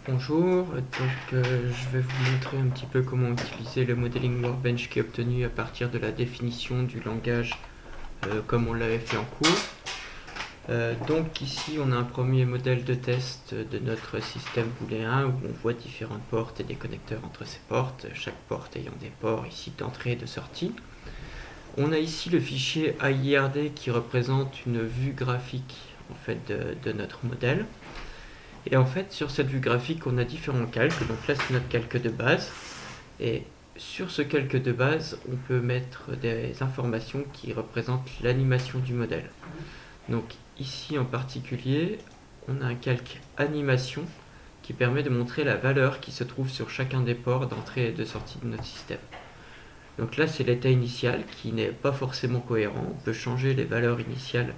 Bonjour, je vais vous montrer un petit peu comment utiliser le Modeling Workbench qui est obtenu à partir de la définition du langage comme on l'avait fait en cours. Donc ici on a un premier modèle de test de notre système booléen où on voit différentes portes et des connecteurs entre ces portes, chaque porte ayant des ports ici d'entrée et de sortie. On a ici le fichier AIRD qui représente une vue graphique en fait, de notre modèle. Et en fait, sur cette vue graphique, on a différents calques. Donc là, c'est notre calque de base. Et sur ce calque de base, on peut mettre des informations qui représentent l'animation du modèle. Donc ici en particulier, on a un calque animation qui permet de montrer la valeur qui se trouve sur chacun des ports d'entrée et de sortie de notre système. Donc là, c'est l'état initial qui n'est pas forcément cohérent. On peut changer les valeurs initiales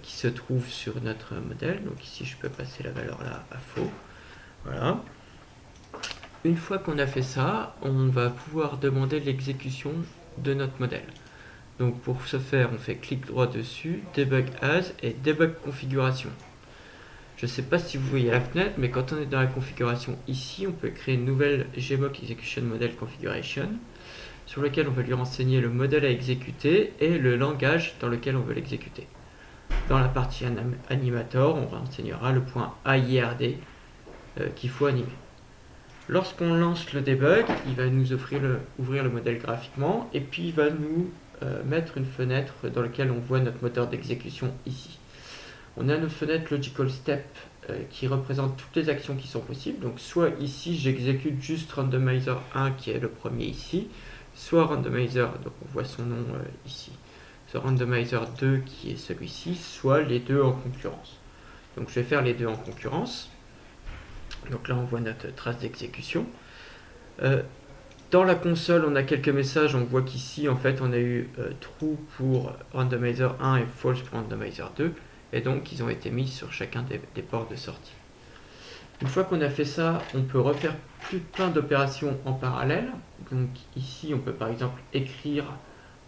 qui se trouvent sur notre modèle. Donc ici, je peux passer la valeur là à faux. Voilà. Une fois qu'on a fait ça, on va pouvoir demander l'exécution de notre modèle. Donc pour ce faire, on fait clic droit dessus, Debug As et Debug Configuration. Je ne sais pas si vous voyez la fenêtre, mais quand on est dans la configuration ici, on peut créer une nouvelle Gmock Execution Model Configuration sur lequel on va lui renseigner le modèle à exécuter et le langage dans lequel on veut l'exécuter. Dans la partie animator, on renseignera le point AIRD qu'il faut animer. Lorsqu'on lance le debug, il va nous ouvrir le modèle graphiquement et puis il va nous mettre une fenêtre dans laquelle on voit notre moteur d'exécution ici. On a notre fenêtre Logical Step qui représente toutes les actions qui sont possibles. Donc soit ici j'exécute juste Randomizer 1 qui est le premier ici, soit Randomizer, donc on voit son nom ici, soit Randomizer 2 qui est celui-ci, soit les deux en concurrence. Donc je vais faire les deux en concurrence. Donc là on voit notre trace d'exécution. Dans la console on a quelques messages, on voit qu'ici en fait on a eu true pour Randomizer 1 et false pour Randomizer 2, et donc ils ont été mis sur chacun des ports de sortie. Une fois qu'on a fait ça, on peut refaire plein d'opérations en parallèle. Donc ici on peut par exemple écrire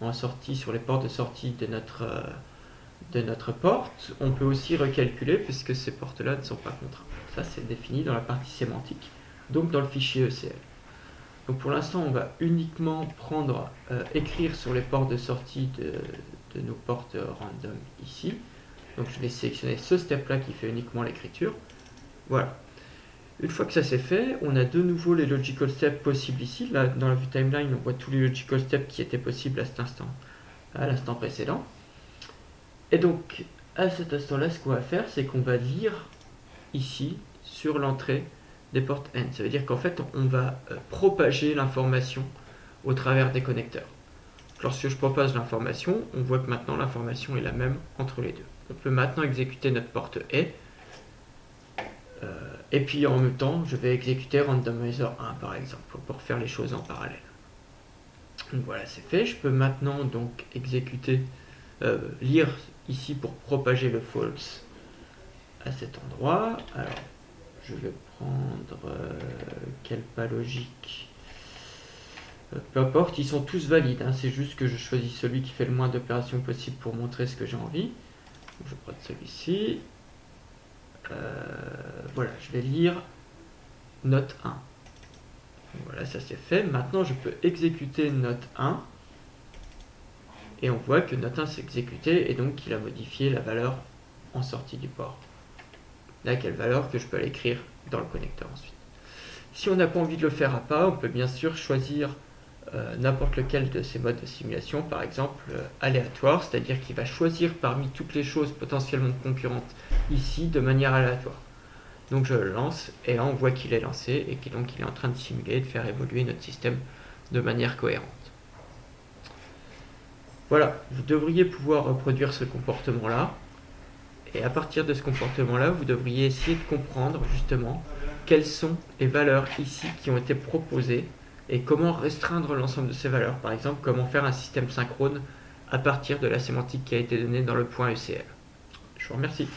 en sortie sur les ports de sortie de notre porte. On peut aussi recalculer puisque ces portes-là ne sont pas contraintes. Ça c'est défini dans la partie sémantique, donc dans le fichier ECL. Donc pour l'instant on va uniquement écrire sur les ports de sortie de nos portes random ici. Donc je vais sélectionner ce step-là qui fait uniquement l'écriture. Voilà. Une fois que ça c'est fait, on a de nouveau les logical steps possibles ici. Là, dans la vue timeline, on voit tous les logical steps qui étaient possibles à l'instant précédent. Et donc, à cet instant-là, ce qu'on va faire, c'est qu'on va lire ici, sur l'entrée des portes N. Ça veut dire qu'en fait, on va propager l'information au travers des connecteurs. Lorsque je propage l'information, on voit que maintenant l'information est la même entre les deux. On peut maintenant exécuter notre porte E. Et puis en même temps, je vais exécuter Randomizer 1 par exemple, pour faire les choses en parallèle. Donc voilà, c'est fait. Je peux maintenant donc lire ici pour propager le false à cet endroit. Alors, je vais prendre quel pas logique. Peu importe, ils sont tous valides. Hein, c'est juste que je choisis celui qui fait le moins d'opérations possible pour montrer ce que j'ai envie. Donc, je prends celui-ci. Voilà, je vais lire note 1. Voilà, ça c'est fait. Maintenant, je peux exécuter note 1. Et on voit que note 1 s'est exécuté et donc il a modifié la valeur en sortie du port. Là, quelle valeur que je peux aller écrire dans le connecteur ensuite. Si on n'a pas envie de le faire à pas, on peut bien sûr choisir n'importe lequel de ces modes de simulation, par exemple aléatoire, c'est-à-dire qu'il va choisir parmi toutes les choses potentiellement concurrentes ici de manière aléatoire. Donc je le lance et là on voit qu'il est lancé et donc il est en train de simuler, de faire évoluer notre système de manière cohérente. Voilà, vous devriez pouvoir reproduire ce comportement-là. Et à partir de ce comportement-là, vous devriez essayer de comprendre justement quelles sont les valeurs ici qui ont été proposées et comment restreindre l'ensemble de ces valeurs. Par exemple, comment faire un système synchrone à partir de la sémantique qui a été donnée dans le point ECL. Je vous remercie.